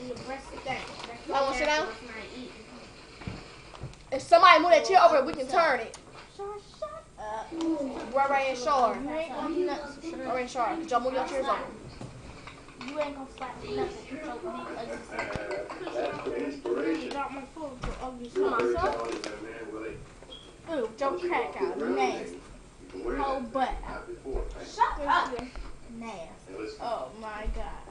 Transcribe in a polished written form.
I want to sit down. If somebody move that chair over, we can turn it. Right in Shore. Right in Shore. Could y'all move your chairs over? You ain't gonna slap nothing. Myself? Ooh, jump crack out. Nasty. Whole butt out. Shut up. Nasty. Oh my god.